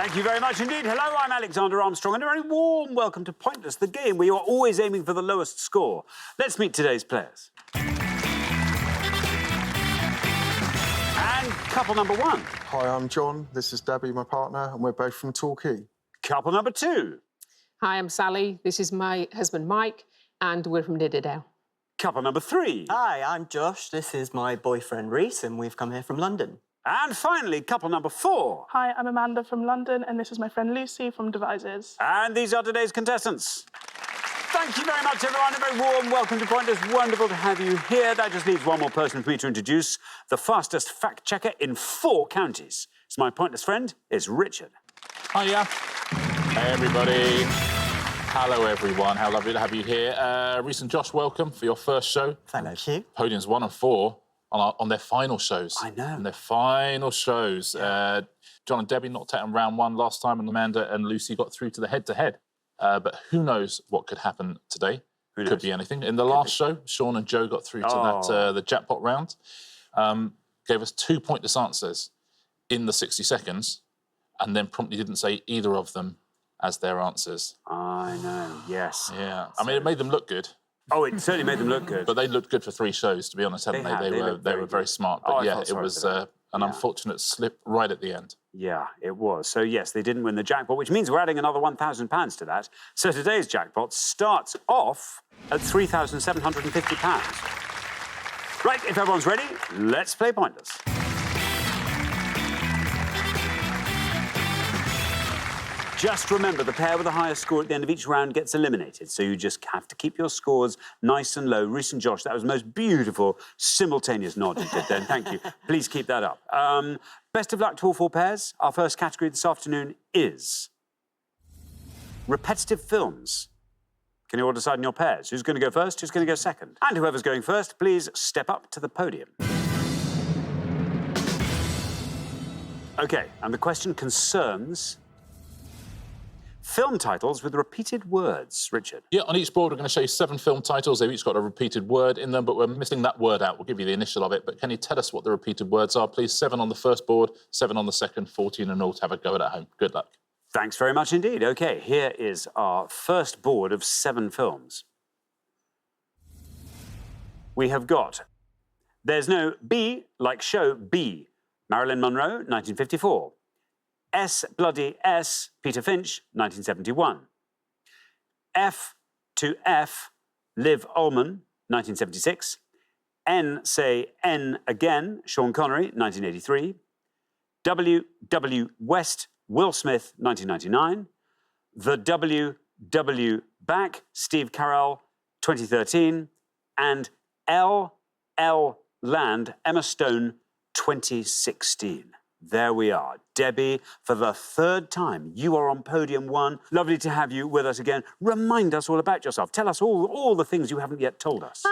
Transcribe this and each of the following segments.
Thank you very much indeed. Hello, I'm Alexander Armstrong, and a very warm welcome to Pointless, the game where you are always aiming for the lowest score. Let's meet today's players. And couple number one. Hi, I'm John. This is Debbie, my partner, and we're both from Torquay. Couple number two. Hi, I'm Sally. This is my husband, Mike, and we're from Nidderdale. Couple number three. Hi, I'm Josh. This is my boyfriend, Reese, and we've come here from London. And finally, couple number four. Hi, I'm Amanda from London, and this is my friend Lucy from Devices. And these are today's contestants. Thank you very much, everyone. A very warm welcome to Pointless. Wonderful to have you here. That just leaves one more person for me to introduce, the fastest fact-checker in 4 counties. It's my Pointless friend, it's Richard. Hiya. Hey, everybody. Hello, everyone. How lovely to have you here. Reese and Josh, welcome for your first show. Thank you. Podiums 1 and 4 on their final shows. I know. On their final shows. Yeah. John and Debbie knocked out in round 1 last time, and Amanda and Lucy got through to the head-to-head. But who knows what could happen today? Could be anything. In the last show, Sean and Joe got through to the jackpot round. Gave us 2 pointless answers in the 60 seconds, and then promptly didn't say either of them as their answers. I know, yes. Yeah. I mean, it made them look good. Oh, it certainly made them look good. But they looked good for 3 shows, to be honest, hadn't they? They were very smart. But yeah, it was an unfortunate slip right at the end. Yeah, it was. So, yes, they didn't win the jackpot, which means we're adding another £1,000 to that. So today's jackpot starts off at £3,750. Right, if everyone's ready, let's play Pointless. Just remember, the pair with the highest score at the end of each round gets eliminated, so you just have to keep your scores nice and low. Reese and Josh, that was the most beautiful simultaneous nod you did then. Thank you. Please keep that up. Best of luck to all 4 pairs. Our first category this afternoon is repetitive films. Can you all decide on your pairs? Who's going to go first? Who's going to go second? And whoever's going first, please step up to the podium. OK, and the question concerns film titles with repeated words. Richard? Yeah, on each board, we're going to show you 7 film titles. They've each got a repeated word in them, but we're missing that word out. We'll give you the initial of it, but can you tell us what the repeated words are, please? 7 on the first board, 7 on the second, 14 in all to have a go at home. Good luck. Thanks very much indeed. OK, here is our first board of 7 films. We have got There's No B like show B, Marilyn Monroe, 1954. S bloody S, Peter Finch, 1971. F to F, Liv Ullmann, 1976. N say N again, Sean Connery, 1983. W W West, Will Smith, 1999. The W W Back, Steve Carell, 2013. And L L Land, Emma Stone, 2016. There we are. Debbie, for the 3rd time, you are on podium 1. Lovely to have you with us again. Remind us all about yourself. Tell us all the things you haven't yet told us.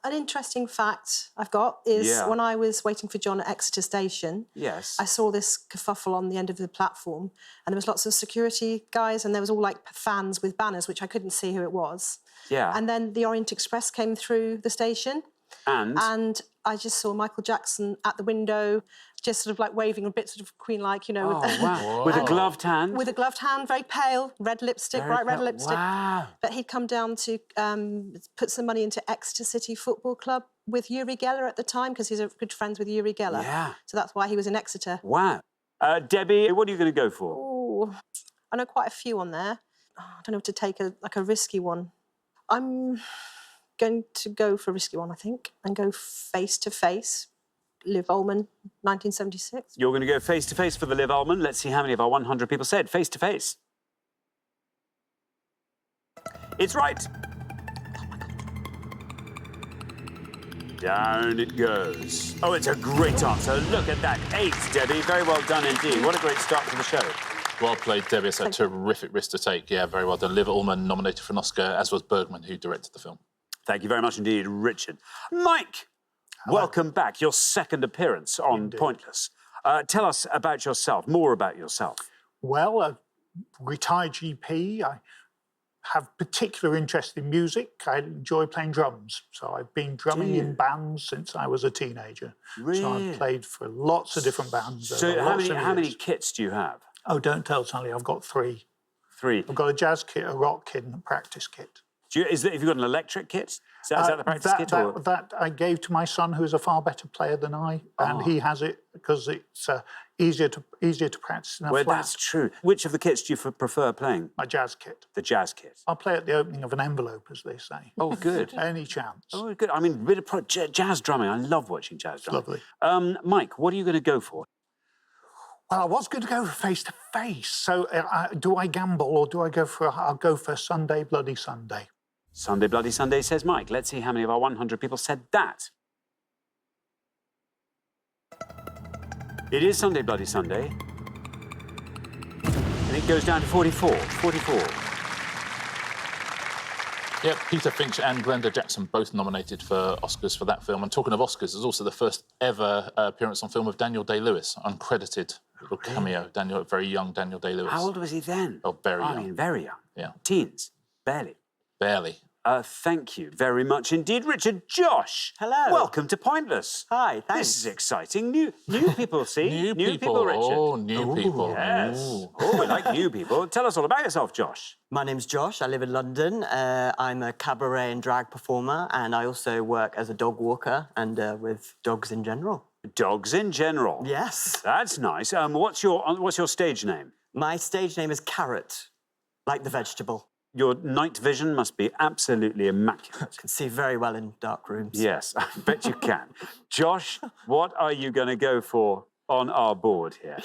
An interesting fact I've got is when I was waiting for John at Exeter Station, I saw this kerfuffle on the end of the platform, and there was lots of security guys, and there was all like fans with banners, which I couldn't see who it was. Yeah. And then the Orient Express came through the station. And I just saw Michael Jackson at the window, just sort of like waving a bit sort of queen-like, you know. Wow. With a gloved hand? With a gloved hand, very pale, red lipstick, bright red lipstick. Wow. But he'd come down to put some money into Exeter City Football Club with Uri Geller at the time, because he's good friends with Uri Geller. Yeah. So that's why he was in Exeter. Wow. Debbie, what are you going to go for? Oh, I know quite a few on there. Oh, I don't know if to take a risky one. I'm going to go for a risky one, I think, and go Face to Face. Liv Ullmann, 1976. You're going to go Face to Face for the Liv Ullmann. Let's see how many of our 100 people said Face to Face. It's right. Oh, my God. Down it goes. Oh, it's a great answer. Look at that. 8, Debbie. Very well done indeed. What a great start to the show. Well played, Debbie. It's a terrific risk to take. Yeah, very well done. Liv Ullmann nominated for an Oscar, as was Bergman, who directed the film. Thank you very much indeed, Richard. Mike, welcome back. Your 2nd appearance on Pointless. Tell us about yourself, more about yourself. Well, a retired GP. I have particular interest in music. I enjoy playing drums. So I've been drumming in bands since I was a teenager. Really? So I've played for lots of different bands. So how many kits do you have? Oh, don't tell Sally, I've got 3. 3. I've got a jazz kit, a rock kit and a practice kit. Have you got an electric kit? Is that the practice kit? That I gave to my son, who's a far better player than I, and he has it because it's easier to practice in a flat. That's true. Which of the kits do you prefer playing? My jazz kit. The jazz kit. I'll play at the opening of an envelope, as they say. Oh, good. Any chance. Oh, good. I mean, a bit of jazz drumming. I love watching jazz drumming. Lovely. Mike, what are you going to go for? Well, I was going to go face-to-face. So do I gamble or do I go for... I'll go for Sunday Bloody Sunday. Sunday Bloody Sunday, says Mike. Let's see how many of our 100 people said that. It is Sunday Bloody Sunday. And it goes down to 44. 44. Yep, Peter Finch and Glenda Jackson both nominated for Oscars for that film. And talking of Oscars, there's also the first ever appearance on film of Daniel Day-Lewis, uncredited little cameo. Very young Daniel Day-Lewis. How old was he then? Oh, very young. I mean, very young. Yeah. Teens. Barely. Barely. Thank you very much indeed, Richard. Josh. Hello. Welcome to Pointless. Hi, thanks. This is exciting. New people, see? New people, Richard. Oh, new people. Yes. Ooh. Oh, we like new people. Tell us all about yourself, Josh. My name's Josh. I live in London. I'm a cabaret and drag performer, and I also work as a dog walker and with dogs in general. Dogs in general. Yes. That's nice. What's your stage name? My stage name is Carrot, like the vegetable. Your night vision must be absolutely immaculate. I can see very well in dark rooms. Yes, I bet you can. Josh, what are you going to go for on our board here?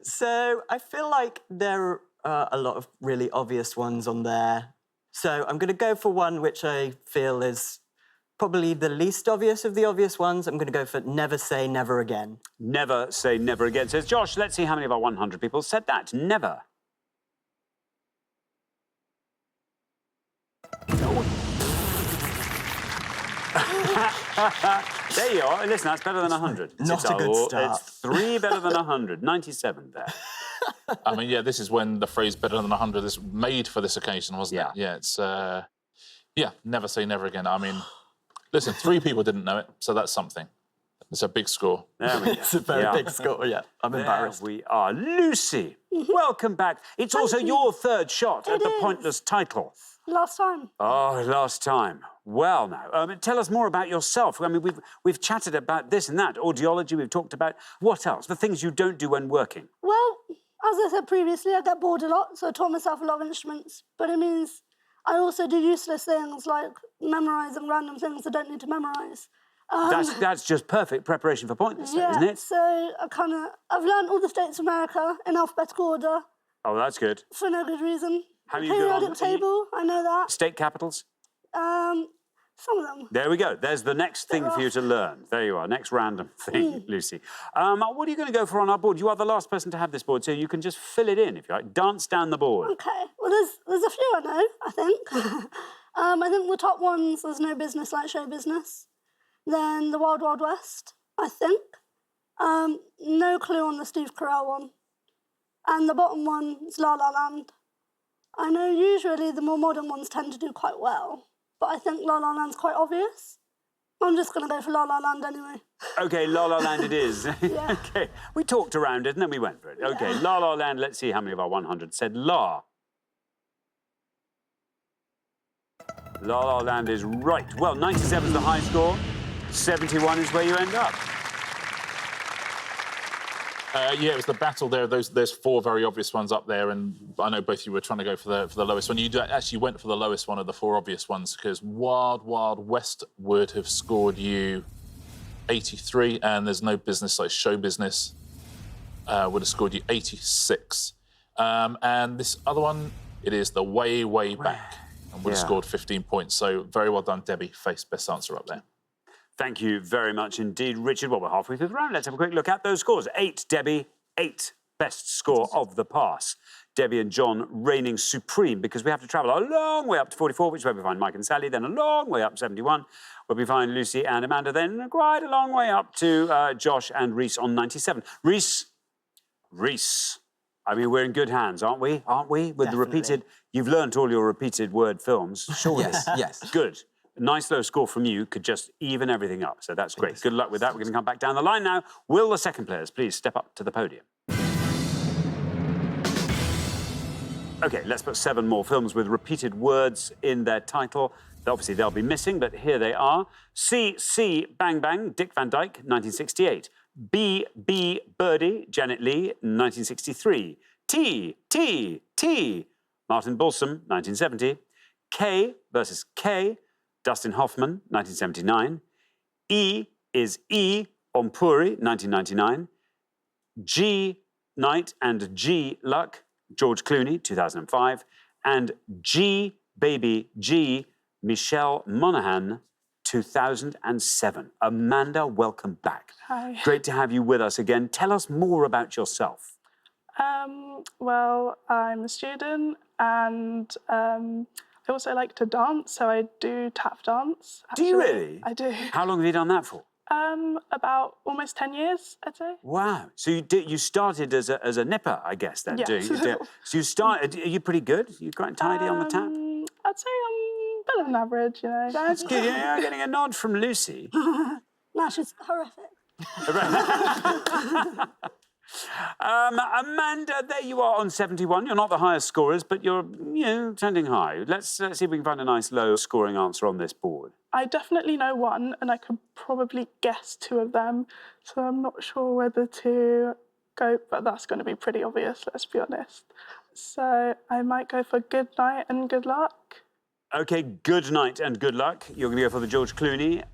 So I feel like there are a lot of really obvious ones on there. So I'm going to go for one which I feel is probably the least obvious of the obvious ones. I'm going to go for Never Say Never Again. Never Say Never Again, says Josh. Let's see how many of our 100 people said that. Never. There you are. Listen, that's better than 100. Not a good start. It's 3 better than 100. 97 there. I mean, yeah, this is when the phrase better than 100 is made for this occasion, wasn't it? Yeah, it's... Never say never again. I mean, listen, 3 people didn't know it, so that's something. It's a big score. There we go. It's a very big score, yeah. I'm embarrassed. There we are. Lucy, welcome back. It's also your 3rd shot at the Pointless title. Last time. Oh, last time. Well, now, tell us more about yourself. I mean, we've chatted about this and that. Audiology, we've talked about. What else? The things you don't do when working. Well, as I said previously, I get bored a lot, so I taught myself a lot of instruments. But it means I also do useless things like memorising random things I don't need to memorise. That's just perfect preparation for Pointless, yeah, isn't it? So I've learned all the states of America in alphabetical order. Oh, that's good. For no good reason. How The you good periodic on table, I know that. State capitals? Some of them. There we go. There's the next thing for you to learn. There you are. Next random thing, Lucy. What are you going to go for on our board? You are the last person to have this board, so you can just fill it in, if you like. Dance down the board. OK. Well, there's a few I know, I think. I think the top ones, there's No Business Like Show Business. Then The Wild Wild West, I think. No clue on the Steve Carell one. And the bottom one is La La Land. I know usually the more modern ones tend to do quite well, but I think La La Land's quite obvious. I'm just going to go for La La Land anyway. OK, La La Land it is. Yeah. OK, we talked around it and then we went for it. OK, Yeah. La La Land, let's see how many of our 100 said La. La La Land is right. Well, 97 is the high score. 71 is where you end up. Yeah, it was the battle there. There's 4 very obvious ones up there, and I know both of you were trying to go for the lowest one. You actually went for the lowest one of the 4 obvious ones because Wild Wild West would have scored you 83, and There's No Business Like Show Business would have scored you 86. And this other one, it is the Way Way Back, and would have scored 15 points. So very well done, Debbie. Face best answer up there. Thank you very much indeed, Richard. Well, we're halfway through the round. Let's have a quick look at those scores. 8, Debbie. 8, best score of the pass. Debbie and John reigning supreme because we have to travel a long way up to 44, which is where we find Mike and Sally, then a long way up 71, where we find Lucy and Amanda, then quite a long way up to Josh and Reese on 97. Reese. I mean, we're in good hands, aren't we? Aren't we? With Definitely. the repeated... You've learnt all your repeated word films, surely. Yes. Good. A nice low score from you could just even everything up, so that's great. Good luck with that. We're going to come back down the line now. Will the second players please step up to the podium? OK, let's put 7 more films with repeated words in their title. Obviously, they'll be missing, but here they are. C. Bang Bang, Dick Van Dyke, 1968. B. Birdie, Janet Leigh, 1963. T. Martin Balsam, 1970. K versus K, Dustin Hoffman, 1979. E is E, Ompuri, 1999. G, Night and G, Luck, George Clooney, 2005. And G, Baby G, Michelle Monaghan, 2007. Amanda, welcome back. Hi. Great to have you with us again. Tell us more about yourself. Well, I'm a student and I also like to dance, so I do tap dance. Actually. Do you really? I do. How long have you done that for? About almost 10 years, I'd say. Wow. So you started as a nipper, I guess, then, Yes. So you started, are you pretty good? You quite tidy on the tap? I'd say I'm better than average, you know. That's good. You're getting a nod from Lucy. No, she's horrific. Amanda, there you are on 71. You're not the highest scorers, but you're, trending high. Let's see if we can find a nice low-scoring answer on this board. I definitely know one, and I could probably guess 2 of them, so I'm not sure whether to go, but that's going to be pretty obvious, let's be honest. So I might go for Good Night and Good Luck. OK, Good Night and Good Luck. You're going to go for the George Clooney.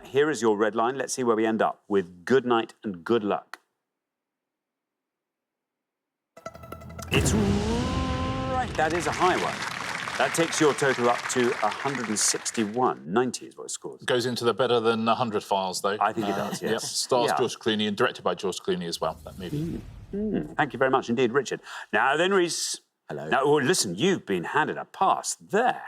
Here is your red line. Let's see where we end up with Good Night and Good Luck. It's right. That is a high one. That takes your total up to 161. 90 is what it scores. Goes into the better than 100 files, though. I think it does, yes. Yep. Stars George Clooney and directed by George Clooney as well, that movie. Thank you very much indeed, Richard. Now then, Rhys. Hello. Now, listen, you've been handed a pass there.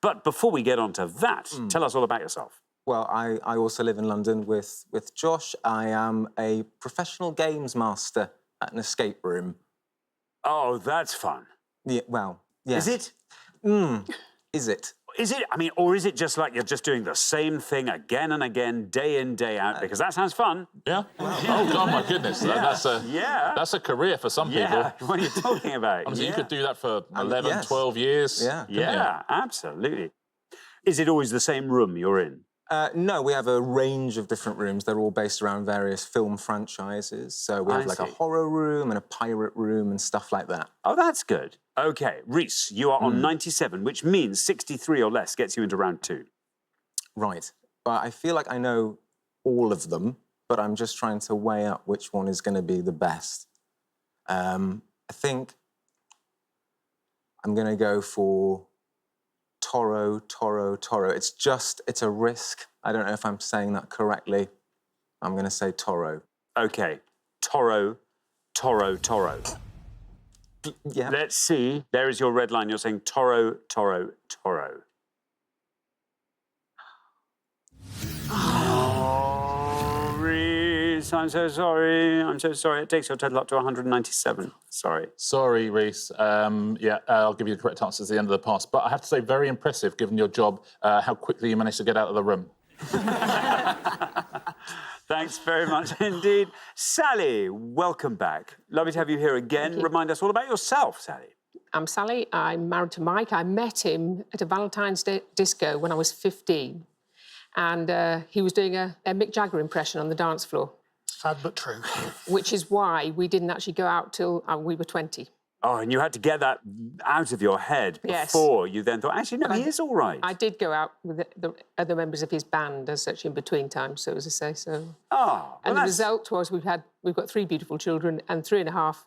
But before we get on to that, tell us all about yourself. Well, I also live in London with Josh. I am a professional games master at an escape room. Oh, that's fun. Yeah, well, yes. Is it? Is it? Is it? I mean, or is it just like you're just doing the same thing again and again, day in, day out? Because that sounds fun. Yeah? Oh, God, my goodness. That's a career for some people. Yeah, what are you talking about? I mean, you could do that for 11, 12 years. Yeah. Absolutely. Is it always the same room you're in? No, we have a range of different rooms. They're all based around various film franchises. So we have like a horror room and a pirate room and stuff like that. Oh, that's good. OK, Rhys, you are on 97, which means 63 or less gets you into round 2. Right. But I feel like I know all of them, but I'm just trying to weigh up which one is going to be the best. I think I'm going to go for Toro. It's a risk. I don't know if I'm saying that correctly. I'm going to say Toro. OK, Toro. Yeah. Let's see. There is your red line. You're saying Toro. Oh, Rhys, I'm so sorry. It takes your total up to 197. Sorry. Sorry, Rhys. I'll give you the correct answers at the end of the pass. But I have to say, very impressive, given your job, how quickly you managed to get out of the room. Thanks very much indeed. Sally, welcome back. Lovely to have you here again. Remind us all about yourself, Sally. I'm Sally. I'm married to Mike. I met him at a Valentine's Day disco when I was 15. And he was doing a Mick Jagger impression on the dance floor. Sad but true. Which is why we didn't actually go out till we were 20. Oh, and you had to get that out of your head before you then thought, actually, no, he is all right. I did go out with the other members of his band as such in between times, so as I say, so... Oh, and the result was we've got 3 beautiful children and 3.5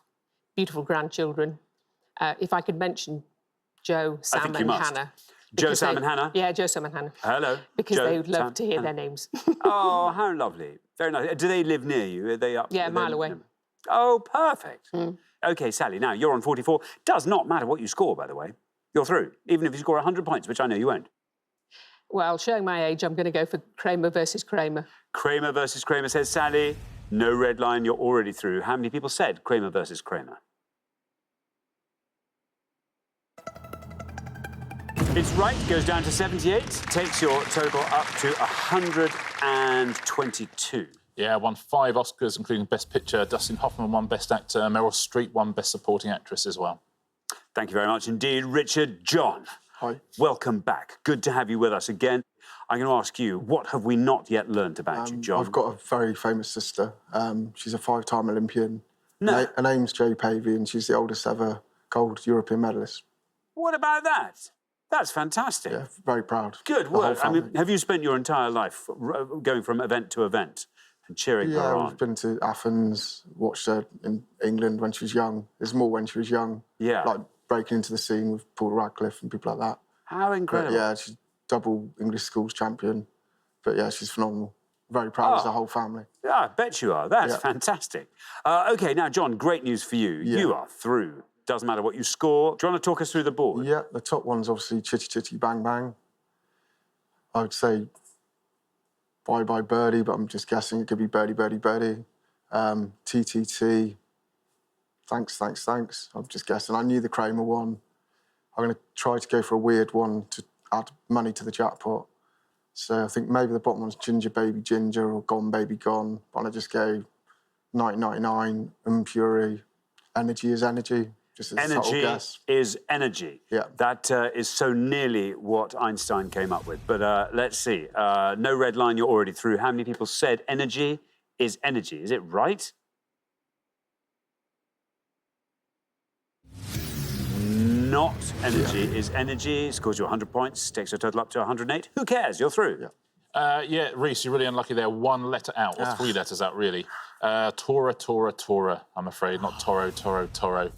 beautiful grandchildren. If I could mention Joe, Sam and Hannah. Joe, Sam and Hannah? Yeah, Joe, Sam and Hannah. Hello. Because they would love to hear their names. Oh, how lovely. Very nice. Do they live near you? Are they up? Yeah, a mile away. Oh, perfect. OK, Sally, now you're on 44. Does not matter what you score, by the way. You're through, even if you score 100 points, which I know you won't. Well, showing my age, I'm going to go for Kramer versus Kramer. Kramer versus Kramer, says Sally. No red line, you're already through. How many people said Kramer versus Kramer? It's right, goes down to 78, takes your total up to 122. Yeah, won 5 Oscars, including Best Picture. Dustin Hoffman won Best Actor. Meryl Streep won Best Supporting Actress as well. Thank you very much indeed, Richard. John, Hi. welcome back. Good to have you with us again. I'm going to ask you, what have we not yet learnt about you, John? I've got a very famous sister. She's a 5-time Olympian. No. Her name's Jay Pavey, and she's the oldest ever gold European medalist. What about that? That's fantastic. Yeah, very proud. Good work. I mean, have you spent your entire life going from event to event and cheering her on? Yeah, we've been to Athens, watched her in England when she was young. There's more when she was young. Yeah. Like breaking into the scene with Paul Radcliffe and people like that. How incredible. But yeah, she's double English schools champion. But yeah, she's phenomenal. Very proud as a whole family. Yeah, I bet you are. That's fantastic. OK, now, John, great news for you. Yeah. You are through. Doesn't matter what you score. Do you want to talk us through the board? Yeah, the top one's obviously Chitty Chitty Bang Bang. I would say Bye Bye Birdie, but I'm just guessing it could be Birdie Birdie Birdie. TTT. Thanks, Thanks, Thanks. I'm just guessing. I knew the Kramer one. I'm going to try to go for a weird one to add money to the jackpot. So I think maybe the bottom one's Ginger Baby Ginger or Gone Baby Gone. But I just go 1999, Fury. Energy is energy. Just a subtle guess. Is energy. Yeah. That is so nearly what Einstein came up with. But let's see. No red line, you're already through. How many people said energy is energy? Is it right? Not energy is energy. Scores you 100 points, takes your total up to 108. Who cares? You're through. Yeah, Reece, you're really unlucky there. One letter out, or 3 letters out, really. Tora, I'm afraid. Not Toro.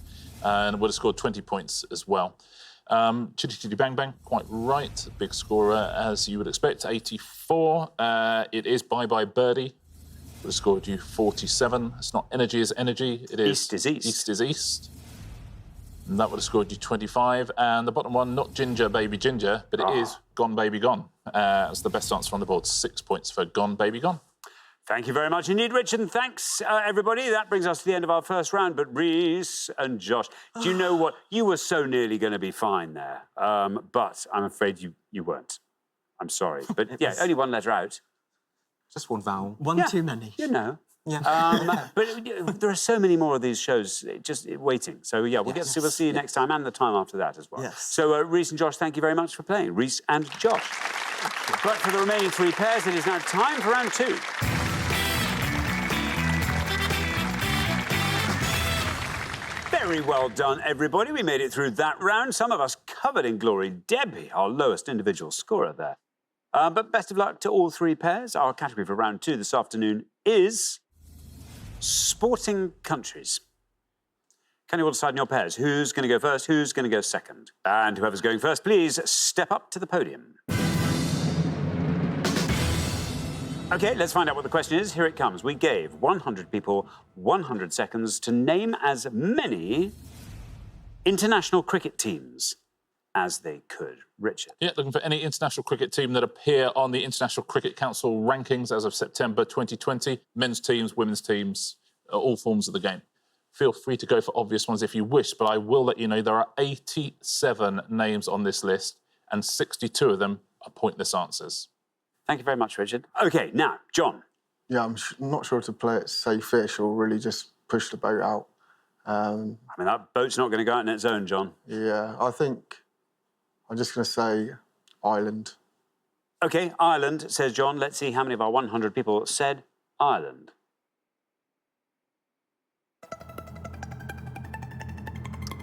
And would have scored 20 points as well. Chitty Chitty Bang Bang, quite right. Big scorer, as you would expect, 84. It is Bye Bye Birdie. Would have scored you 47. It's not energy is energy. It is East is east. East is east. And that would have scored you 25. And the bottom one, not Ginger Baby Ginger, but it is Gone Baby Gone. That's the best answer on the board. 6 points for Gone Baby Gone. Thank you very much indeed, Richard, and thanks, everybody. That brings us to the end of our first round. But Reece and Josh, do you know what? You were so nearly going to be fine there, but I'm afraid you weren't. I'm sorry. But, yeah, only one letter out. Just one vowel. One too many. You know. Yeah. But there are so many more of these shows just waiting. So, yeah, we'll see you next time and the time after that as well. Yes. So, Reece and Josh, thank you very much for playing. Reece and Josh. But for the remaining 3 pairs, it is now time for round 2. Very well done, everybody. We made it through that round. Some of us covered in glory. Debbie, our lowest individual scorer there. But best of luck to all 3 pairs. Our category for round 2 this afternoon is sporting countries. Can you all decide in your pairs who's going to go first, who's going to go second? And whoever's going first, please step up to the podium. OK, let's find out what the question is. Here it comes. We gave 100 people 100 seconds to name as many international cricket teams as they could. Richard. Yeah, looking for any international cricket team that appear on the International Cricket Council rankings as of September 2020. Men's teams, women's teams, all forms of the game. Feel free to go for obvious ones if you wish, but I will let you know there are 87 names on this list, and 62 of them are pointless answers. Thank you very much, Richard. OK, now, John. Yeah, I'm not sure to play it safe-ish or really just push the boat out. I mean, that boat's not going to go out on its own, John. Yeah, I think I'm just going to say Ireland. OK, Ireland, says John. Let's see how many of our 100 people said Ireland.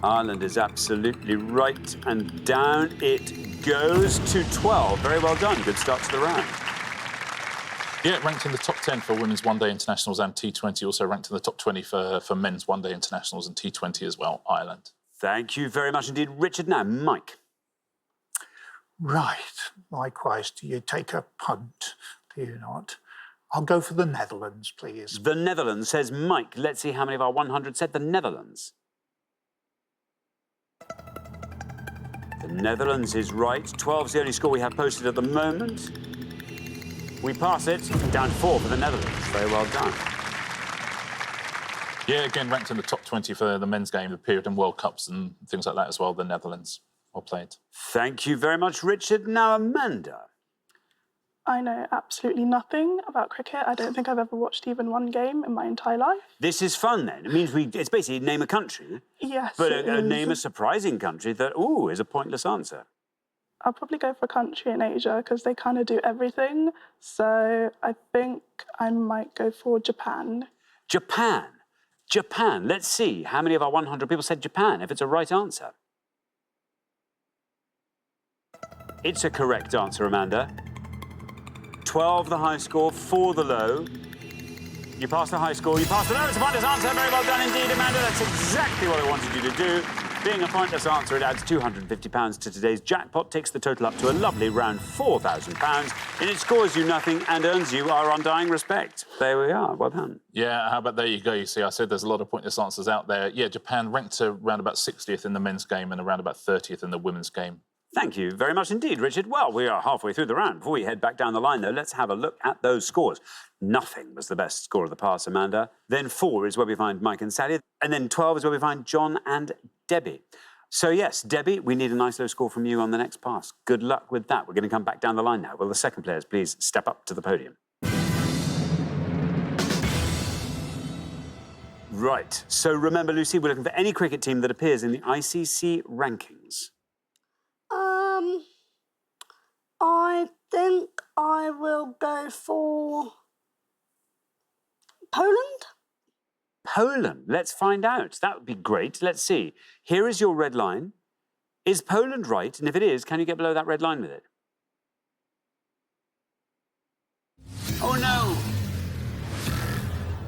Ireland is absolutely right, and down it goes to 12. Very well done. Good start to the round. Yeah, ranked in the top 10 for women's one-day internationals and T20. Also ranked in the top 20 for men's one-day internationals and T20 as well, Ireland. Thank you very much indeed, Richard. Now, Mike. Right. Likewise, do you take a punt? Do you not? I'll go for the Netherlands, please. The Netherlands, says Mike. Let's see how many of our 100 said the Netherlands. The Netherlands is right. 12's the only score we have posted at the moment. We pass it. Down 4 for the Netherlands. Very well done. Yeah, again, ranked in the top 20 for the men's game, the period and World Cups and things like that as well, the Netherlands. Well played. Thank you very much, Richard. Now, Amanda. I know absolutely nothing about cricket. I don't think I've ever watched even one game in my entire life. This is fun, then. It means it's basically name a country. Yes, But it is. name a surprising country that, is a pointless answer. I'll probably go for a country in Asia because they kind of do everything. So I think I might go for Japan. Japan. Japan. Let's see how many of our 100 people said Japan, if it's a right answer. It's a correct answer, Amanda. 12 the high score, 4 the low. You passed the high score, you passed the low. It's a pointless answer. Very well done indeed, Amanda. That's exactly what I wanted you to do. Being a pointless answer, it adds £250 to today's jackpot, takes the total up to a lovely round £4,000, and it scores you nothing and earns you our undying respect. There we are. Well done. Yeah, how about there you go. You see, I said there's a lot of pointless answers out there. Yeah, Japan ranked around about 60th in the men's game and around about 30th in the women's game. Thank you very much indeed, Richard. Well, we are halfway through the round. Before we head back down the line, though, let's have a look at those scores. Nothing was the best score of the pass, Amanda. Then 4 is where we find Mike and Sally. And then 12 is where we find John and Debbie. So, yes, Debbie, we need a nice low score from you on the next pass. Good luck with that. We're going to come back down the line now. Will the second players please step up to the podium? Right. So, remember, Lucy, we're looking for any cricket team that appears in the ICC rankings. I think I will go for Poland. Poland. Let's find out. That would be great. Let's see. Here is your red line. Is Poland right? And if it is, can you get below that red line with it? Oh, no!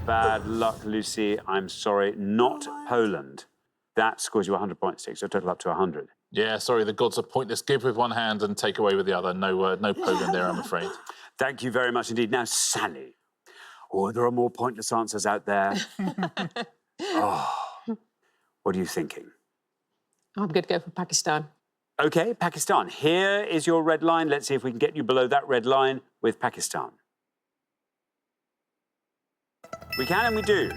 Bad luck, Lucy. I'm sorry. Not Poland. That scores you 100 points, takes your total up to 100. Yeah, sorry, the gods are pointless. Give with one hand and take away with the other. No, no Poland there, I'm afraid. Thank you very much indeed. Now, Sally. Oh, there are more pointless answers out there. What are you thinking? I'm going to go for Pakistan. OK, Pakistan. Here is your red line. Let's see if we can get you below that red line with Pakistan. We can and we do.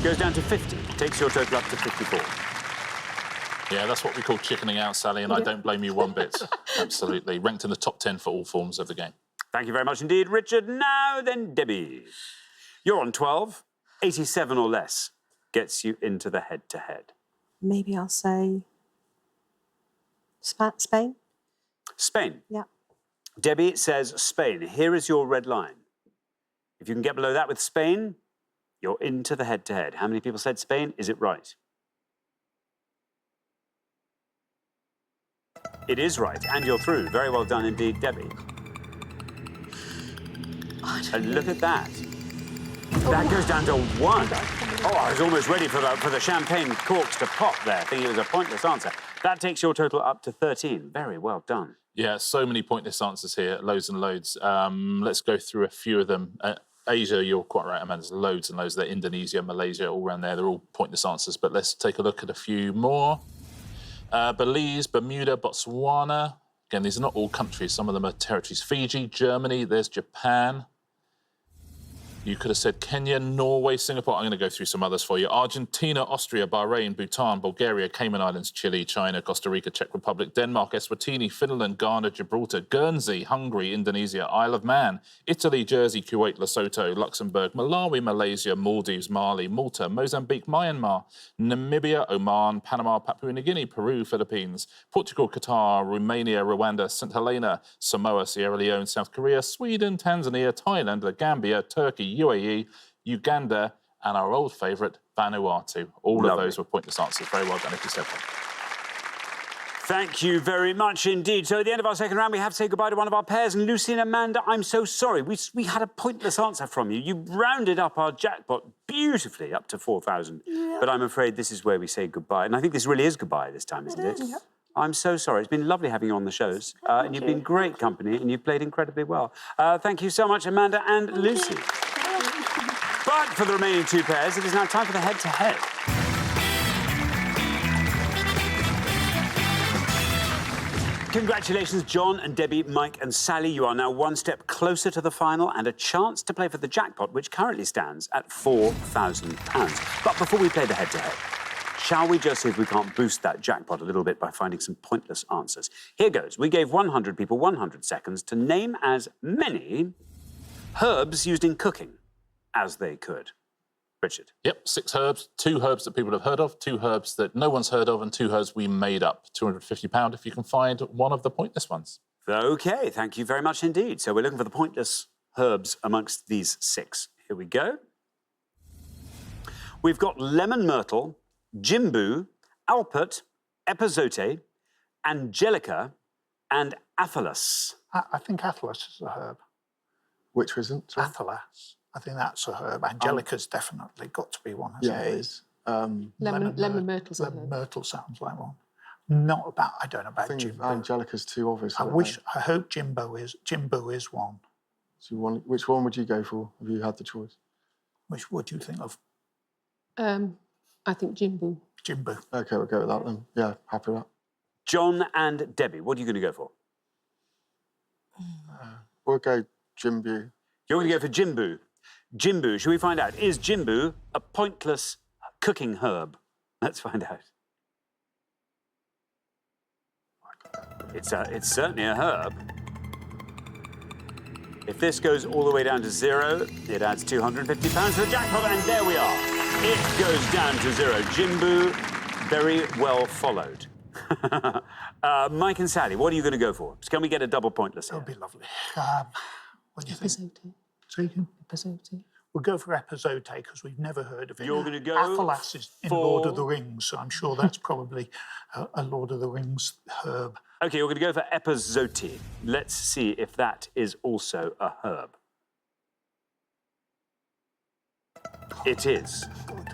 Goes down to 50. Takes your total up to 54. Yeah, that's what we call chickening out, Sally, and I don't blame you one bit. Absolutely. Ranked in the top 10 for all forms of the game. Thank you very much indeed, Richard. Now then, Debbie. You're on 12. 87 or less gets you into the head-to-head. Maybe I'll say Spain. Spain. Yeah. Debbie says Spain. Here is your red line. If you can get below that with Spain, you're into the head-to-head. How many people said Spain? Is it right? It is right, and you're through. Very well done indeed, Debbie. And look at that. That goes down to 1. Oh, I was almost ready for the champagne corks to pop there, thinking it was a pointless answer. That takes your total up to 13. Very well done. Yeah, so many pointless answers here, loads and loads. Let's go through a few of them. Asia, you're quite right, Amanda, there's loads and loads there. Indonesia, Malaysia, all around there. They're all pointless answers, but let's take a look at a few more. Belize, Bermuda, Botswana. Again, these are not all countries. Some of them are territories. Fiji, Germany, there's Japan. You could have said Kenya, Norway, Singapore. I'm going to go through some others for you. Argentina, Austria, Bahrain, Bhutan, Bulgaria, Cayman Islands, Chile, China, Costa Rica, Czech Republic, Denmark, Eswatini, Finland, Ghana, Gibraltar, Guernsey, Hungary, Indonesia, Isle of Man, Italy, Jersey, Kuwait, Lesotho, Luxembourg, Malawi, Malaysia, Maldives, Mali, Malta, Mozambique, Myanmar, Namibia, Oman, Panama, Papua New Guinea, Peru, Philippines, Portugal, Qatar, Romania, Rwanda, St. Helena, Samoa, Sierra Leone, South Korea, Sweden, Tanzania, Thailand, The Gambia, Turkey, UAE, Uganda, and our old favourite, Vanuatu. All of those were pointless answers. Very well done if you said that. Thank you very much indeed. So at the end of our second round, we have to say goodbye to one of our pairs. And Lucy and Amanda, I'm so sorry. We had a pointless answer from you. You rounded up our jackpot beautifully up to 4,000. Yeah. But I'm afraid this is where we say goodbye. And I think this really is goodbye this time, isn't it? Yeah. I'm so sorry. It's been lovely having you on the shows. And you've been great company and you've played incredibly well. Thank you so much, Amanda and Lucy. But for the remaining 2 pairs, it is now time for the head-to-head. Congratulations, John and Debbie, Mike and Sally. You are now 1 step closer to the final and a chance to play for the jackpot, which currently stands at £4,000. But before we play the head-to-head, Shall we just see if we can't boost that jackpot a little bit by finding some pointless answers? Here goes. We gave 100 people 100 seconds to name as many herbs used in cooking as they could. Richard. Yep, 6 herbs, 2 herbs that people have heard of, 2 herbs that no one's heard of, and 2 herbs we made up. £250 if you can find one of the pointless ones. OK, thank you very much indeed. So we're looking for the pointless herbs amongst these 6. Here we go. We've got lemon myrtle, jimbu, alpert, epazote, angelica, and athelas. I think athelas is a herb. Which isn't? Sorry? Athelas. I think that's a herb. Angelica's definitely got to be one, hasn't Yeah, it? it is. Lemon myrtle's a Lemon herb. myrtle sounds like one. Not about. I don't know about I think Jimbo. Angelica's too obvious. I hope Jimbo is one. So which one would you go for if you had the choice? What do you think of? I think Jimbo. Jimbo. Okay, we'll go with that then. Yeah, happy with that. John and Debbie, what are you going to go for? We'll go Jimbo. You're going to go for jimbu. Jimbu, shall we find out? Is jimbu a pointless cooking herb? Let's find out. It's certainly a herb. If this goes all the way down to 0, it adds £250 to the jackpot, and there we are. It goes down to 0. Jimbu, very well followed. Mike and Sally, what are you going to go for? Can we get a double pointless here? That would be lovely. What do you think? Epazote. We'll go for epazote because we've never heard of it. You're going to go Athelas is in for... Lord of the Rings, so I'm sure that's probably a Lord of the Rings herb. OK, you're going to go for epazote. Let's see if that is also a herb. It is. Good.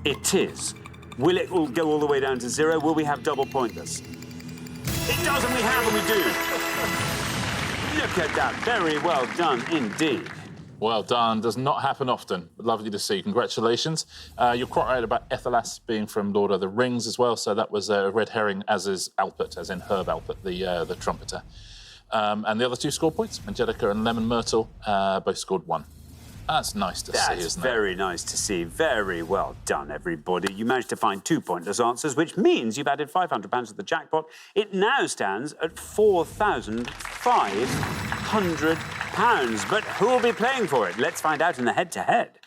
It is. Will it all go all the way down to 0? Will we have double pointless? It does, and we have, and we do. Look at that. Very well done indeed. Well done. Does not happen often. Lovely to see. Congratulations. You're quite right about Ethelas being from Lord of the Rings as well. So that was a red herring, as is Alpert, as in Herb Alpert, the trumpeter. And the other 2 scored points. Angelica and Lemon Myrtle both scored 1. That's nice to see, isn't it? That's very nice to see. Very well done, everybody. You managed to find 2 pointless answers, which means you've added £500 to the jackpot. It now stands at £4,500. But who will be playing for it? Let's find out in the head-to-head.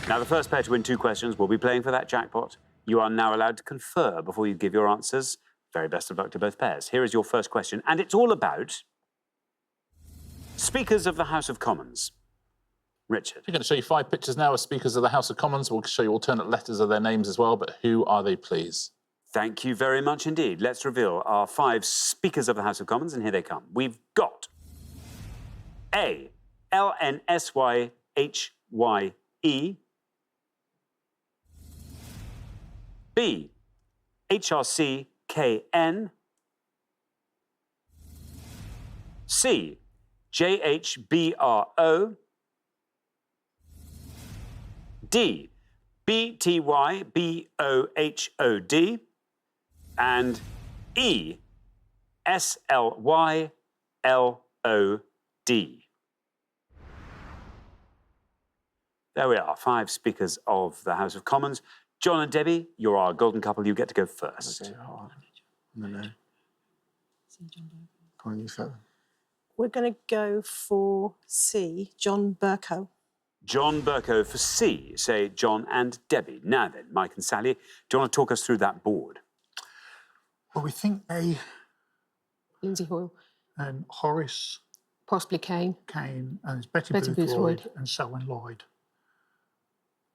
Now, the first pair to win 2 questions will be playing for that jackpot. You are now allowed to confer before you give your answers. Very best of luck to both pairs. Here is your first question, and it's all about Speakers of the House of Commons. Richard. We're going to show you 5 pictures now of Speakers of the House of Commons. We'll show you alternate letters of their names as well, but who are they, please? Thank you very much indeed. Let's reveal our 5 Speakers of the House of Commons, and here they come. We've got A, LNSYHYE, B, HRCKN, C, JHBRO, D, BTYBOHOD, and E, SLYLOD. There we are, 5 Speakers of the House of Commons. John and Debbie, you're our golden couple. You get to go first. Okay, no. Come on, you say. We're going to go for C, John Bercow. John Bercow for C. Say John and Debbie. Now then, Mike and Sally, do you want to talk us through that board? Well, we think they... Lindsay Hoyle. And Horace. Possibly Kane. Kane, and it's Betty Booth Lloyd and Selwyn Lloyd.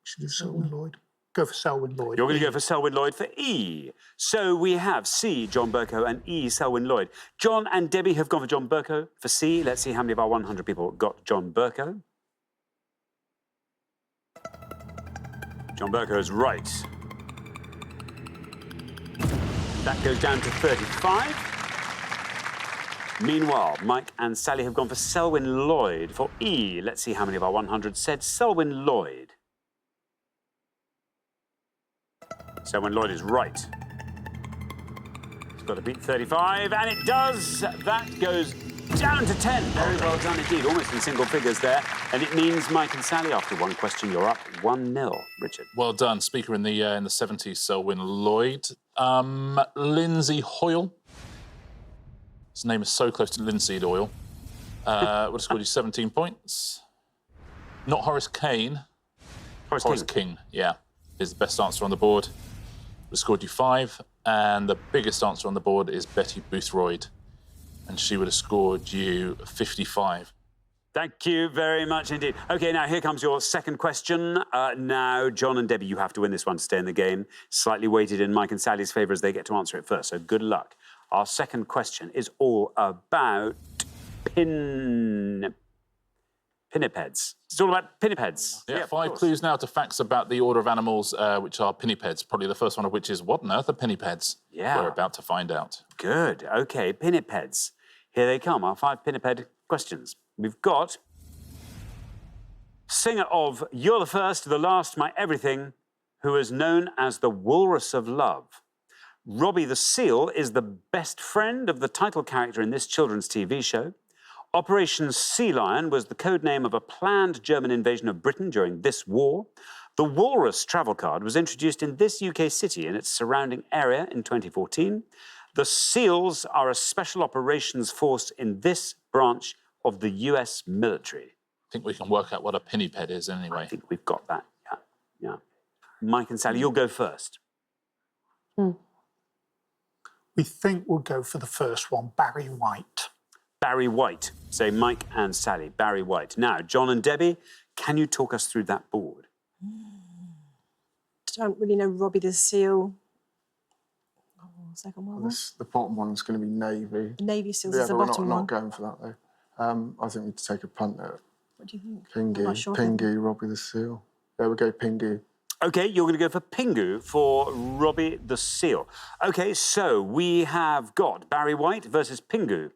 Should we do Selwyn Lloyd? Go for Selwyn Lloyd. You're going to go for Selwyn Lloyd for E. So we have C, John Bercow, and E, Selwyn Lloyd. John and Debbie have gone for John Bercow for C. Let's see how many of our 100 people got John Bercow. John Bercow is right. That goes down to 35. Meanwhile, Mike and Sally have gone for Selwyn Lloyd for E. Let's see how many of our 100 said Selwyn Lloyd. Selwyn Lloyd is right. It's got to beat 35, and it does. That goes Down to 10. Very well done indeed. Almost in single figures there. And it means Mike and Sally, after one question, you're up 1-0. Richard. Well done. Speaker in the 70s, Selwyn Lloyd. Lindsay Hoyle. His name is so close to linseed oil. Would have scored you 17 points. Not Horace Kane. Horace King, yeah, is the best answer on the board. Would have scored you 5. And the biggest answer on the board is Betty Boothroyd. And she would have scored you 55. Thank you very much indeed. OK, now here comes your second question. Now, John and Debbie, you have to win this one to stay in the game. Slightly weighted in Mike and Sally's favour as they get to answer it first, so good luck. Our second question is all about pinnipeds. It's all about pinnipeds. Yeah, 5 clues now to facts about the order of animals, which are pinnipeds. Probably the first one of which is, what on earth are pinnipeds? Yeah. We're about to find out. Good. OK, pinnipeds. Here they come, our 5 pinniped questions. We've got singer of You're the First, the Last, My Everything, who is known as the Walrus of Love. Robbie the Seal is the best friend of the title character in this children's TV show. Operation Sea Lion was the code name of a planned German invasion of Britain during this war. The Walrus travel card was introduced in this UK city and its surrounding area in 2014. The SEALs are a special operations force in this branch of the US military. I think we can work out what a pinniped is anyway. I think we've got that, yeah. Mike and Sally, you'll go first. We think we'll go for the first one, Barry White. Barry White. Say Mike and Sally, Barry White. Now, John and Debbie, can you talk us through that board? Don't really know Robbie the Seal. Oh, Second World War. The bottom one's going to be Navy. The Navy SEALs Yeah, is the but bottom we're one. not going for that, though. I think we'd take a punt at What do you think? Pingu. I'm not sure. Pingu, Robbie the Seal. Yeah, we'll go Pingu. OK, you're going to go for Pingu for Robbie the Seal. OK, so we have got Barry White versus Pingu.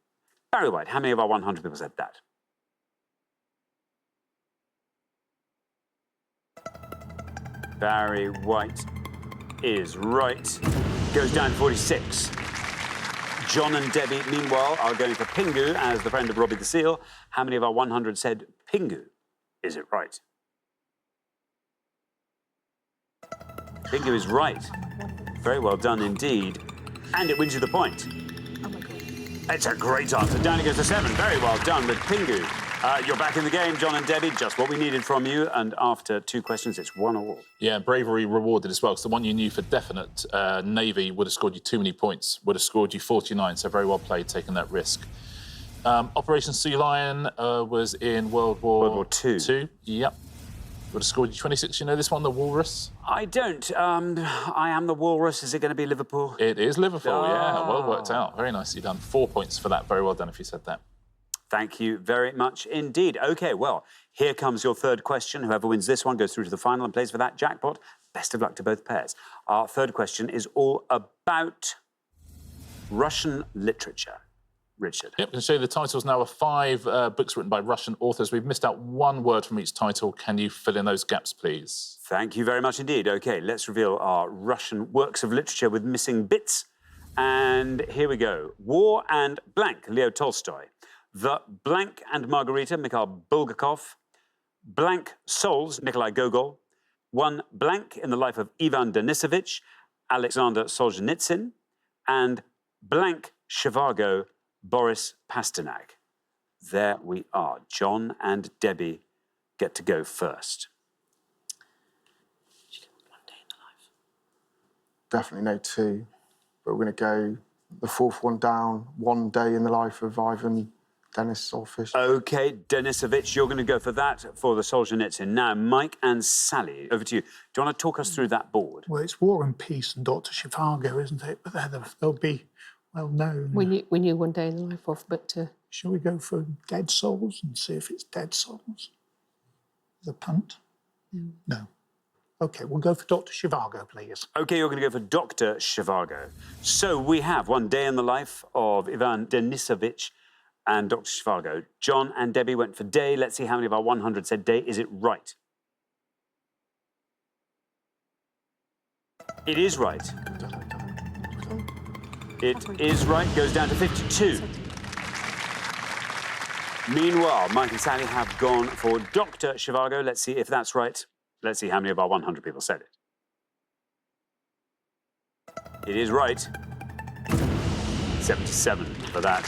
Barry White, how many of our 100 people said that? Barry White is right. Goes down to 46. John and Debbie, meanwhile, are going for Pingu as the friend of Robbie the Seal. How many of our 100 said Pingu? Is it right? Pingu is right. Very well done indeed. And it wins you the point. Oh my God. It's a great answer. Down it goes to 7. Very well done with Pingu. You're back in the game, John and Debbie. Just what we needed from you. And after 2 questions, it's 1-1. Yeah, bravery rewarded as well. Because the one you knew for definite, Navy, would have scored you too many points. Would have scored you 49. So very well played, taking that risk. Operation Sea Lion was in World War II. Yep. Would have scored you 26. You know this one, the Walrus? I don't. I Am the Walrus. Is it going to be Liverpool? It is Liverpool, yeah. Well worked out. Very nicely done. 4 points for that. Very well done if you said that. Thank you very much indeed. OK, well, here comes your third question. Whoever wins this one goes through to the final and plays for that jackpot. Best of luck to both pairs. Our third question is all about Russian literature. Richard. Yep, I can show you the titles now of 5 books written by Russian authors. We've missed out 1 word from each title. Can you fill in those gaps, please? Thank you very much indeed. OK, let's reveal our Russian works of literature with missing bits. And here we go. War and Blank, Leo Tolstoy. The Blank and Margarita, Mikhail Bulgakov. Blank Souls, Nikolai Gogol. One Blank in the Life of Ivan Denisovich, Alexander Solzhenitsyn. And Blank Zhivago, Boris Pasternak. There we are. John and Debbie get to go first. One day in the life. Definitely no 2. But we're going to go the 4th one down. One day in the life of Ivan Denisovich. OK, Denisovich, you're going to go for that for the Solzhenitsyn. Now, Mike and Sally, over to you. Do you want to talk us through that board? Well, it's War and Peace and Dr. Zhivago, isn't it? But they'll be well known. We knew One Day in the Life of, but... Shall we go for Dead Souls and see if it's Dead Souls? The punt? No. OK, we'll go for Dr. Zhivago, please. OK, you're going to go for Dr. Zhivago. So we have One Day in the Life of Ivan Denisovich and Dr. Zhivago. John and Debbie went for day. Let's see how many of our 100 said day. Is it right? It is right. It is right. Goes down to 52. Meanwhile, Mike and Sally have gone for Dr. Zhivago. Let's see if that's right. Let's see how many of our 100 people said it. It is right. 77 for that.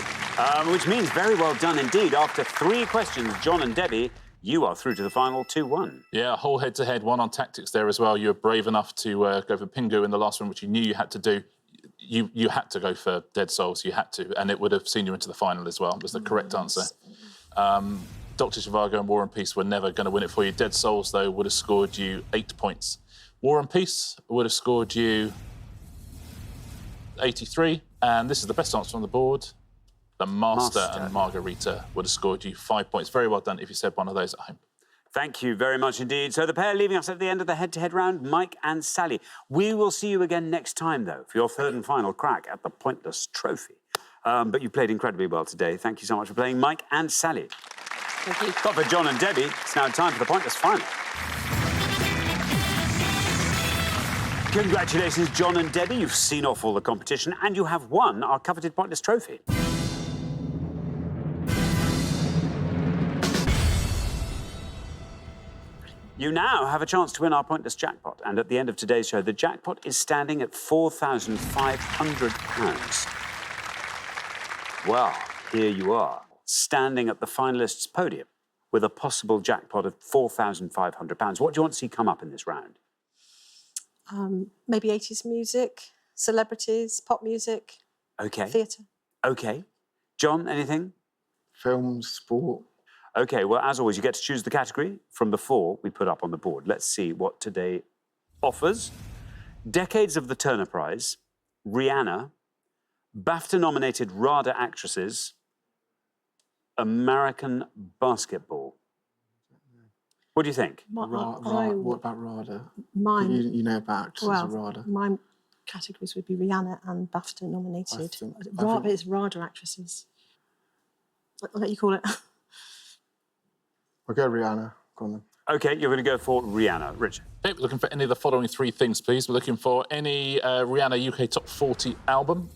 Which means very well done indeed. After 3 questions, John and Debbie, you are through to the final 2-1. Yeah, a whole head-to-head, one on tactics there as well. You were brave enough to go for Pingu in the last one, which you knew you had to do. You had to go for Dead Souls, you had to, and it would have seen you into the final as well. It was the correct answer. Dr. Zhivago and War and Peace were never going to win it for you. Dead Souls, though, would have scored you 8 points. War and Peace would have scored you 83, and this is the best answer on the board. The Master and Margarita would have scored you 5 points. Very well done if you said one of those at home. Thank you very much indeed. So the pair leaving us at the end of the head-to-head round, Mike and Sally. We will see you again next time, though, for your 3rd and final crack at the Pointless Trophy. But you played incredibly well today. Thank you so much for playing, Mike and Sally. Thank you. But for John and Debbie, it's now time for the Pointless Final. Congratulations, John and Debbie. You've seen off all the competition and you have won our coveted Pointless Trophy. You now have a chance to win our Pointless Jackpot. And at the end of today's show, the jackpot is standing at £4,500. Well, here you are, standing at the finalists' podium with a possible jackpot of £4,500. What do you want to see come up in this round? Maybe 80s music, celebrities, pop music, theatre. OK. John, anything? Films, sport. OK, well, as always, you get to choose the category from the 4 we put up on the board. Let's see what today offers. Decades of the Turner Prize, Rihanna, BAFTA-nominated RADA actresses, American basketball. What do you think? What about RADA? Mine. You know about actresses of RADA. My categories would be Rihanna and BAFTA-nominated. It's RADA actresses. I'll let you call it. I'll go Rihanna. Go on then. OK, you're going to go for Rihanna. Richard? Okay, we're looking for any of the following 3 things, please. We're looking for any Rihanna UK Top 40 album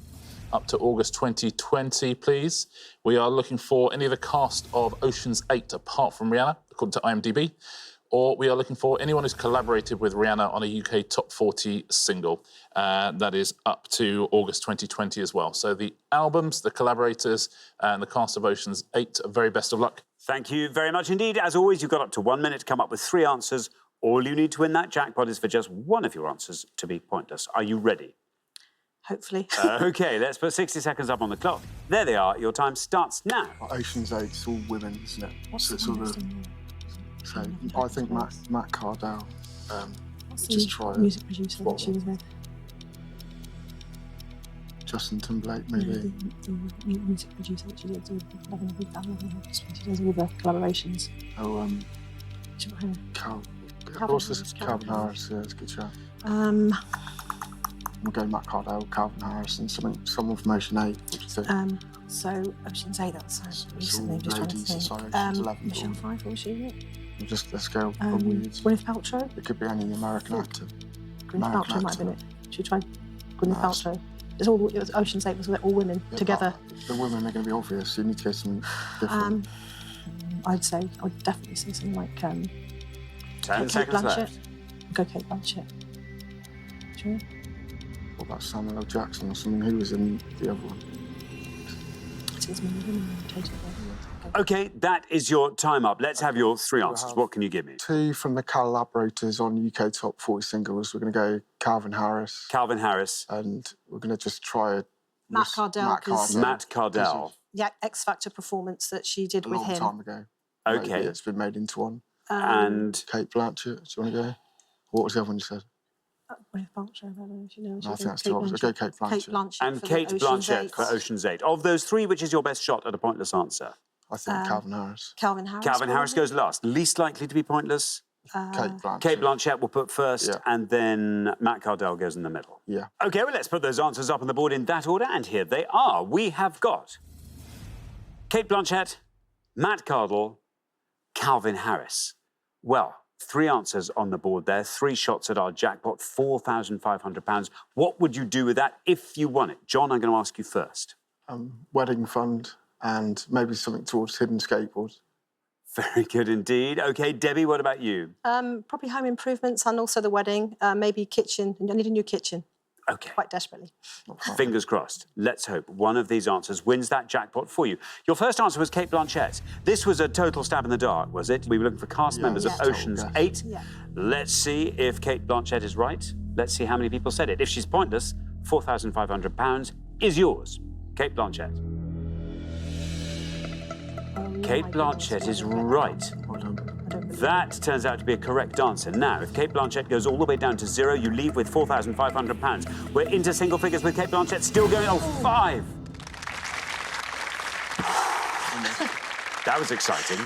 up to August 2020, please. We are looking for any of the cast of Ocean's 8 apart from Rihanna, according to IMDb. Or we are looking for anyone who's collaborated with Rihanna on a UK Top 40 single. That is up to August 2020 as well. So the albums, the collaborators, and the cast of Ocean's 8, very best of luck. Thank you very much indeed. As always, you've got up to 1 minute to come up with 3 answers. All you need to win that jackpot is for just one of your answers to be pointless. Are you ready? Hopefully. OK, let's put 60 seconds up on the clock. There they are. Your time starts now. Ocean's 8, it's all women, isn't it? So I think Matt Cardell. Just try music producer that she was with. Justin Timberlake, maybe. The music producer that she did with she does all the collaborations. Oh, Calvin Harris, yeah, it's a good show. We'll go Matt Cardell, Calvin Harris, and someone from Ocean 8. What do you think? So Ocean's 8, that's recently. Just trying to think. Michelle Pfeiffer, was she in it? Let's go. Gwyneth Paltrow? It could be any American actor. Gwyneth Paltrow might have been it. Should we try Gwyneth Paltrow? It was Ocean's 8 was all women together. The women are going to be obvious. You need to go something different. I'd definitely say something like 10 Kate seconds Blanchett. left. Go Kate Blanchett. Sure. What about Samuel L. Jackson or something? Who was in the other one? OK, that is your time up. Let's have your 3 answers. What can you give me? 2 from the collaborators on UK Top 40 singles. We're going to go Calvin Harris. Calvin Harris. And we're going to just try Matt Cardell. Matt Cardell. Yeah, X Factor performance that she did with him. A long time ago. OK. Maybe it's been made into one. And Kate Blanchett, do you want to go? What was the other one you said? Gwyneth Paltrow, I don't know if you know. No, I think that's 2 options. Go Kate Blanchett. Kate Blanchett. And Kate Blanchett for Ocean's 8. Of those 3, which is your best shot at a pointless answer? I think Calvin Harris. Calvin Harris. Calvin Harris goes last. Least likely to be pointless? Kate Blanchett. Kate Blanchett will put first, and then Matt Cardell goes in the middle. Yeah. OK, well, let's put those answers up on the board in that order, and here they are. We have got Kate Blanchett, Matt Cardell, Calvin Harris. Well, 3 answers on the board there, 3 shots at our jackpot, £4,500. What would you do with that if you won it? John, I'm going to ask you first. Wedding fund, and maybe something towards hidden skateboards. Very good indeed. OK, Debbie, what about you? Probably home improvements and also the wedding. Maybe kitchen. I need a new kitchen. OK. Quite desperately. Fingers crossed. Let's hope one of these answers wins that jackpot for you. Your first answer was Kate Blanchett. This was a total stab in the dark, was it? We were looking for cast members of Ocean's 8. Yeah. Let's see if Kate Blanchett is right. Let's see how many people said it. If she's pointless, £4,500 is yours. Kate Blanchett. Kate Blanchett is right. That turns out to be a correct answer. Now, if Kate Blanchett goes all the way down to 0, you leave with £4,500. We're into single figures with Kate Blanchett still going. Oh, 5. That was exciting.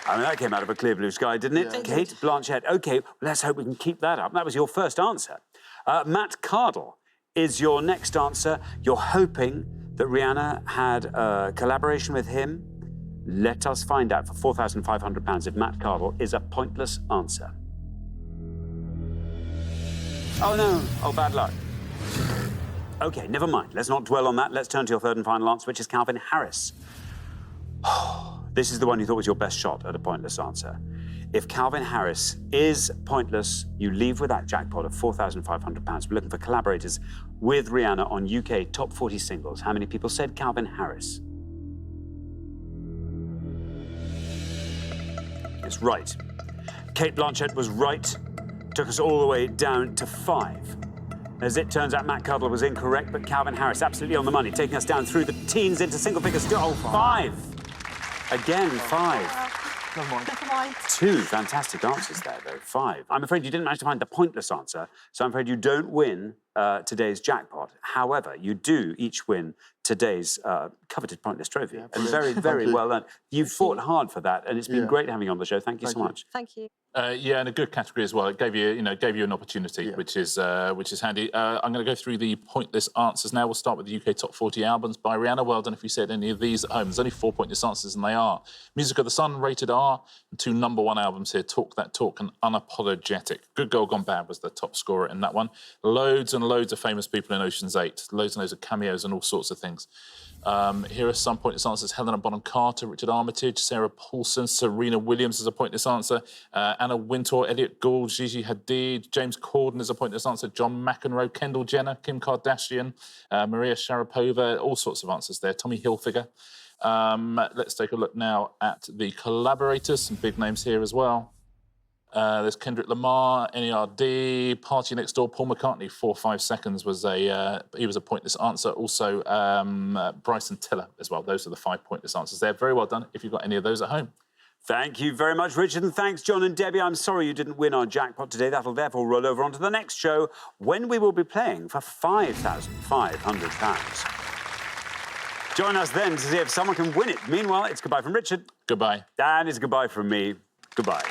I mean, that came out of a clear blue sky, didn't it? Yeah. Kate Blanchett. OK, let's hope we can keep that up. That was your first answer. Matt Cardle is your next answer. You're hoping that Rihanna had a collaboration with him. Let us find out for £4,500 if Matt Cardle is a pointless answer. Oh, no. Oh, bad luck. OK, never mind. Let's not dwell on that. Let's turn to your third and final answer, which is Calvin Harris. This is the one you thought was your best shot at a pointless answer. If Calvin Harris is pointless, you leave with that jackpot of £4,500. We're looking for collaborators with Rihanna on UK Top 40 singles. How many people said Calvin Harris? It's right. Kate Blanchett was right. Took us all the way down to 5. As it turns out, Matt Cardle was incorrect, but Calvin Harris absolutely on the money, taking us down through the teens into single figures. Oh, 5. Again, 5. Never mind. 2 fantastic answers there, though. 5. I'm afraid you didn't manage to find the pointless answer, so I'm afraid you don't win today's jackpot. However, you do each win today's coveted pointless trophy. Yeah, and very, very well done. You've fought hard for that, and it's been great having you on the show. Thank you so much. Thank you. Yeah, and a good category as well. It gave you, an opportunity, which is handy. I'm going to go through the pointless answers now. We'll start with the UK Top 40 albums by Rihanna. Well done if you said any of these at home. There's only 4 pointless answers, and they are Music of the Sun, Rated R, and 2 #1 albums here, Talk That Talk and Unapologetic. Good Girl Gone Bad was the top scorer in that one. Loads and loads of famous people in Ocean's 8. Loads and loads of cameos and all sorts of things. Here are some pointless answers. Helena Bonham Carter, Richard Armitage, Sarah Paulson, Serena Williams is a pointless answer. Anna Wintour, Elliot Gould, Gigi Hadid, James Corden is a pointless answer. John McEnroe, Kendall Jenner, Kim Kardashian, Maria Sharapova, all sorts of answers there. Tommy Hilfiger. Let's take a look now at the collaborators. Some big names here as well. There's Kendrick Lamar, NERD, Party Next Door, Paul McCartney. 4 or 5 seconds was he was a pointless answer. Also, Bryson Tiller as well. Those are the 5 pointless answers there. Very well done if you've got any of those at home. Thank you very much, Richard, and thanks, John and Debbie. I'm sorry you didn't win our jackpot today. That'll therefore roll over onto the next show when we will be playing for £5,500. Join us then to see if someone can win it. Meanwhile, it's goodbye from Richard. Goodbye. And it's goodbye from me. Goodbye.